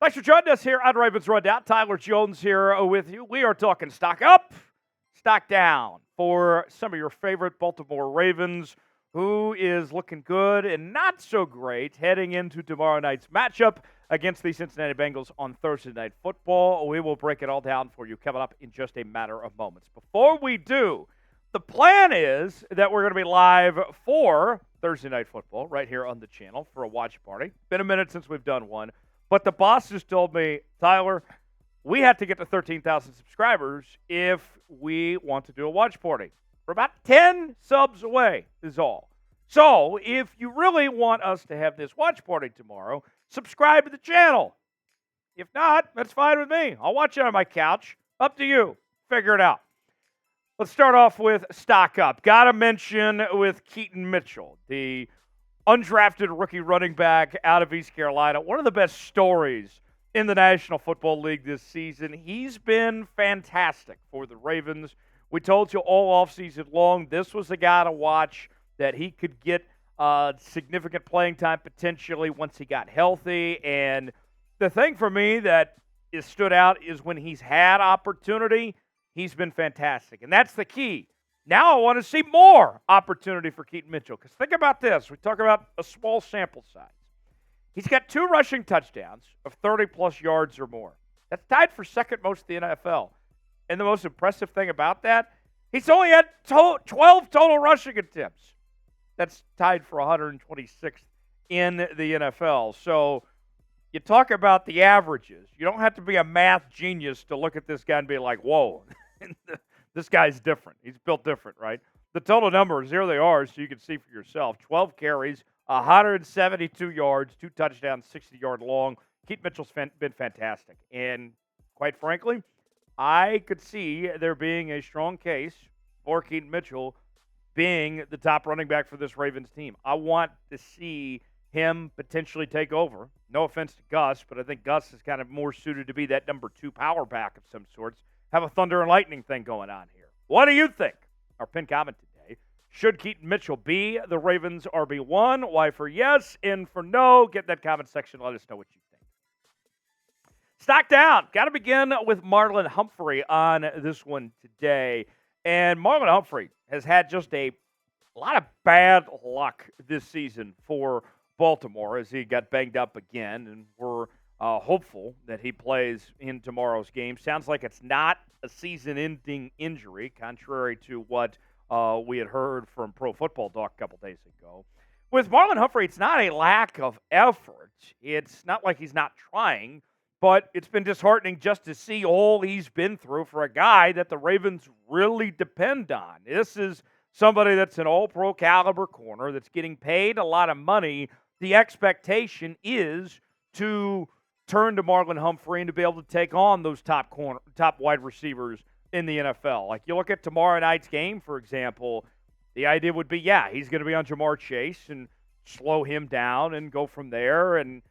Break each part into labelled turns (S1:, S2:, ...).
S1: Thanks for joining us here on Ravens Rundown. Tyler Jones here with you. We are talking stock up, stock down for some of your favorite Baltimore Ravens, who is looking good and not so great heading into tomorrow night's matchup against the Cincinnati Bengals on Thursday Night Football. We will break it all down for you coming up in just a matter of moments. Before we do, the plan is that we're going to be live for Thursday Night Football right here on the channel for a watch party. Been a minute since we've done one. But the boss just told me, Tyler, we have to get to 13,000 subscribers if we want to do a watch party. We're about 10 subs away is all. So if you really want us to have this watch party tomorrow, subscribe to the channel. If not, that's fine with me. I'll watch it on my couch. Up to you. Figure it out. Let's start off with stock up. Got to mention with Keaton Mitchell, the undrafted rookie running back out of East Carolina. One of the best stories in the National Football League this season. He's been fantastic for the Ravens. We told you all offseason long this was a guy to watch, that he could get significant playing time potentially once he got healthy. And the thing for me that is stood out is when he's had opportunity, he's been fantastic. And that's the key. Now I want to see more opportunity for Keaton Mitchell. Because think about this. We talk about a small sample size. He's got 2 rushing touchdowns of 30-plus yards or more. That's tied for second most in the NFL. And the most impressive thing about that, he's only had 12 total rushing attempts. That's tied for 126th in the NFL. So you talk about the averages. You don't have to be a math genius to look at this guy and be like, whoa, this guy's different. He's built different, right? The total numbers, here they are, so you can see for yourself. 12 carries, 172 yards, 2 touchdowns, 60-yard long. Keaton Mitchell's been fantastic. And quite frankly, I could see there being a strong case for Keaton Mitchell being the top running back for this Ravens team. I want to see him potentially take over. No offense to Gus, but I think Gus is kind of more suited to be that number 2 power back of some sorts. Have a thunder and lightning thing going on here. What do you think? Our pinned comment today. Should Keaton Mitchell be the Ravens' RB1? Why for yes and for no? Get in that comment section. Let us know what you think. Stock down. Got to begin with Marlon Humphrey on this one today. And Marlon Humphrey has had just a lot of bad luck this season for Baltimore as he got banged up again. And we're hopeful that he plays in tomorrow's game. Sounds like it's not a season-ending injury, contrary to what we had heard from Pro Football Talk a couple days ago. With Marlon Humphrey, it's not a lack of effort. It's not like he's not trying, but it's been disheartening just to see all he's been through for a guy that the Ravens really depend on. This is somebody that's an all-pro caliber corner that's getting paid a lot of money. The expectation is to turn to Marlon Humphrey and to be able to take on those top wide receivers in the NFL. Like you look at tomorrow night's game, for example, the idea would be, yeah, he's going to be on Jamar Chase and slow him down and go from there. And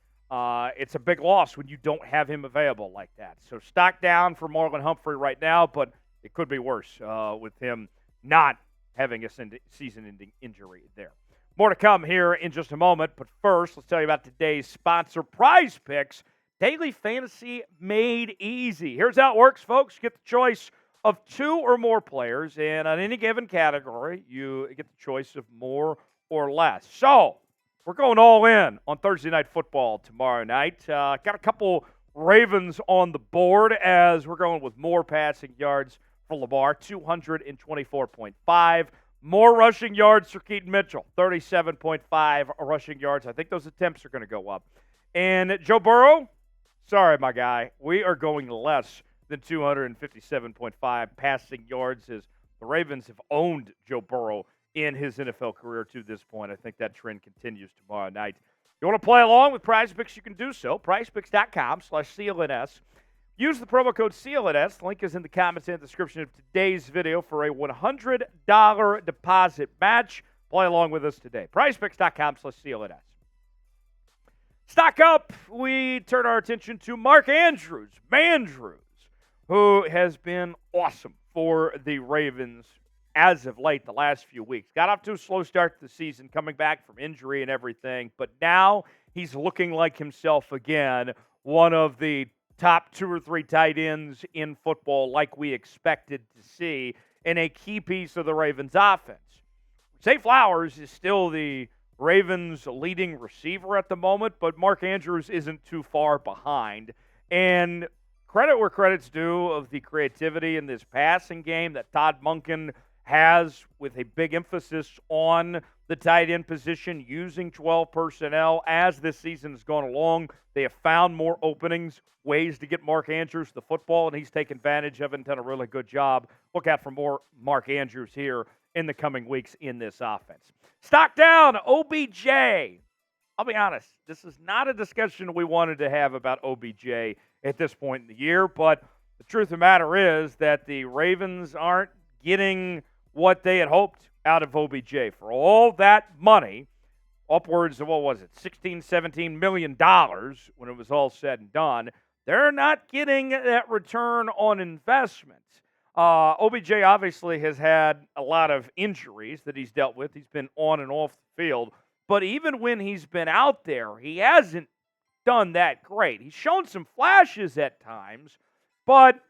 S1: it's a big loss when you don't have him available like that. So stock down for Marlon Humphrey right now, but it could be worse with him not having a season-ending injury there. More to come here in just a moment, but first, let's tell you about today's sponsor, Prize Picks. Daily fantasy made easy. Here's how it works, folks. Get the choice of 2 or more players, and on any given category, you get the choice of more or less. So, we're going all in on Thursday Night Football tomorrow night. Got a couple Ravens on the board as we're going with more passing yards for Lamar, 224.5. More rushing yards for Keaton Mitchell, 37.5 rushing yards. I think those attempts are going to go up. And Joe Burrow, sorry, my guy, we are going less than 257.5 passing yards as the Ravens have owned Joe Burrow in his NFL career to this point. I think that trend continues tomorrow night. If you want to play along with Prize Picks, you can do so. PrizePicks.com/CLNS. Use the promo code CLNS. The link is in the comments and description of today's video for a $100 deposit match. Play along with us today. PrizePicks.com/CLNS. Stock up, we turn our attention to Mark Andrews, who has been awesome for the Ravens as of late the last few weeks. Got off to a slow start to the season, coming back from injury and everything, but now he's looking like himself again. one of the top 2 or 3 tight ends in football like we expected to see, and a key piece of the Ravens offense. Zay Flowers is still the Ravens' leading receiver at the moment, but Mark Andrews isn't too far behind. And credit where credit's due of the creativity in this passing game that Todd Monken has, with a big emphasis on the tight end position, using 12 personnel. As this season has gone along, they have found more openings, ways to get Mark Andrews the football, and he's taken advantage of it and done a really good job. Look out for more Mark Andrews here in the coming weeks in this offense. Stock down, OBJ. I'll be honest, this is not a discussion we wanted to have about OBJ at this point in the year, but the truth of the matter is that the Ravens aren't getting what they had hoped out of OBJ. For all that money, upwards of, $16, $17 million when it was all said and done, they're not getting that return on investment. OBJ obviously has had a lot of injuries that he's dealt with. He's been on and off the field. But even when he's been out there, he hasn't done that great. He's shown some flashes at times, but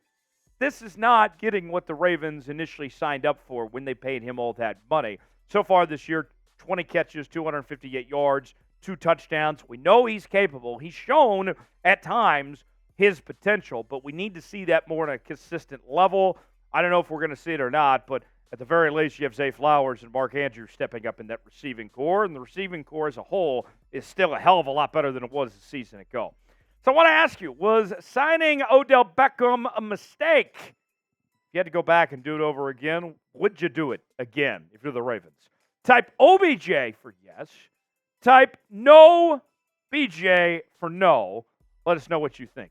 S1: this is not getting what the Ravens initially signed up for when they paid him all that money. So far this year, 20 catches, 258 yards, 2 touchdowns. We know he's capable. He's shown at times his potential, but we need to see that more on a consistent level. I don't know if we're going to see it or not, but at the very least, you have Zay Flowers and Mark Andrews stepping up in that receiving core, and the receiving core as a whole is still a hell of a lot better than it was a season ago. So I want to ask you, was signing Odell Beckham a mistake? If you had to go back and do it over again, would you do it again if you're the Ravens? Type OBJ for yes. Type no BJ for no. Let us know what you think.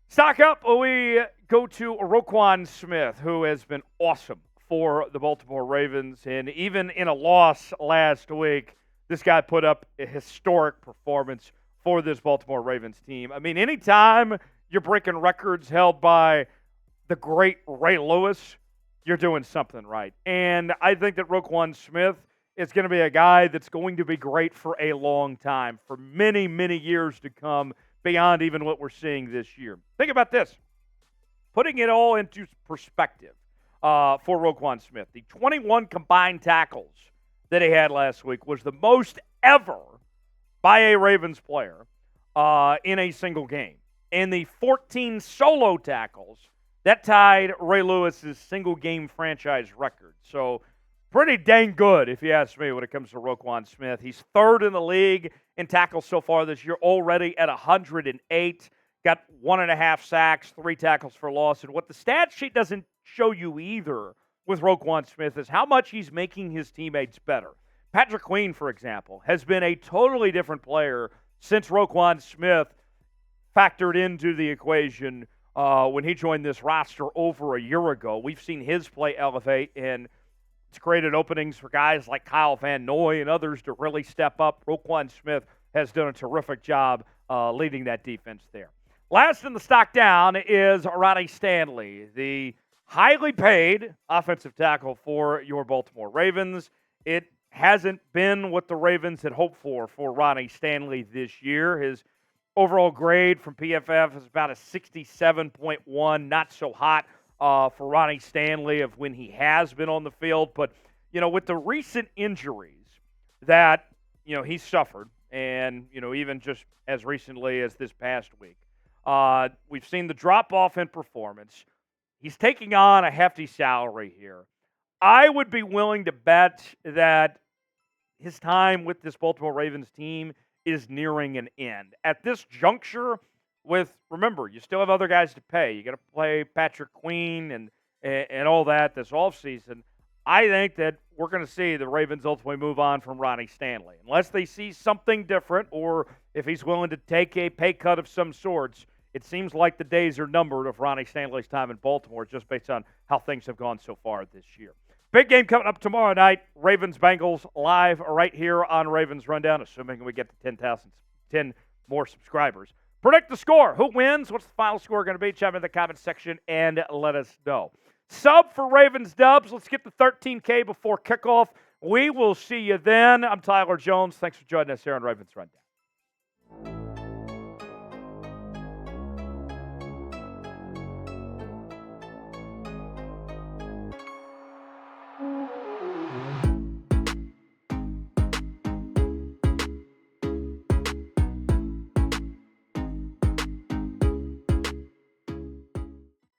S1: Stock up, we go to Roquan Smith, who has been awesome for the Baltimore Ravens. And even in a loss last week, this guy put up a historic performance for this Baltimore Ravens team. I mean, anytime you're breaking records held by the great Ray Lewis, you're doing something right. And I think that Roquan Smith is going to be a guy that's going to be great for a long time, for many, many years to come, beyond even what we're seeing this year. Think about this. Putting it all into perspective for Roquan Smith, the 21 combined tackles that he had last week was the most ever by a Ravens player in a single game. And the 14 solo tackles, that tied Ray Lewis's single-game franchise record. So pretty dang good, if you ask me, when it comes to Roquan Smith. He's third in the league in tackles so far this year, already at 108. Got 1.5 sacks, 3 tackles for loss. And what the stat sheet doesn't show you either with Roquan Smith is how much he's making his teammates better. Patrick Queen, for example, has been a totally different player since Roquan Smith factored into the equation when he joined this roster over a year ago. We've seen his play elevate, and it's created openings for guys like Kyle Van Noy and others to really step up. Roquan Smith has done a terrific job leading that defense there. Last in the stock down is Ronnie Stanley, the highly paid offensive tackle for your Baltimore Ravens. It hasn't been what the Ravens had hoped for Ronnie Stanley this year. His overall grade from PFF is about a 67.1, not so hot for Ronnie Stanley of when he has been on the field. But, with the recent injuries that, he suffered, and, even just as recently as this past week, we've seen the drop-off in performance. He's taking on a hefty salary here. I would be willing to bet that his time with this Baltimore Ravens team is nearing an end. At this juncture, remember, you still have other guys to pay. You got to play Patrick Queen and all that this offseason. I think that we're going to see the Ravens ultimately move on from Ronnie Stanley. Unless they see something different, or if he's willing to take a pay cut of some sorts, it seems like the days are numbered of Ronnie Stanley's time in Baltimore, just based on how things have gone so far this year. Big game coming up tomorrow night. Ravens-Bengals live right here on Ravens Rundown, assuming we get to 10 more subscribers. Predict the score. Who wins? What's the final score going to be? Chime in the comments section and let us know. Sub for Ravens Dubs. Let's get to 13K before kickoff. We will see you then. I'm Tyler Jones. Thanks for joining us here on Ravens Rundown.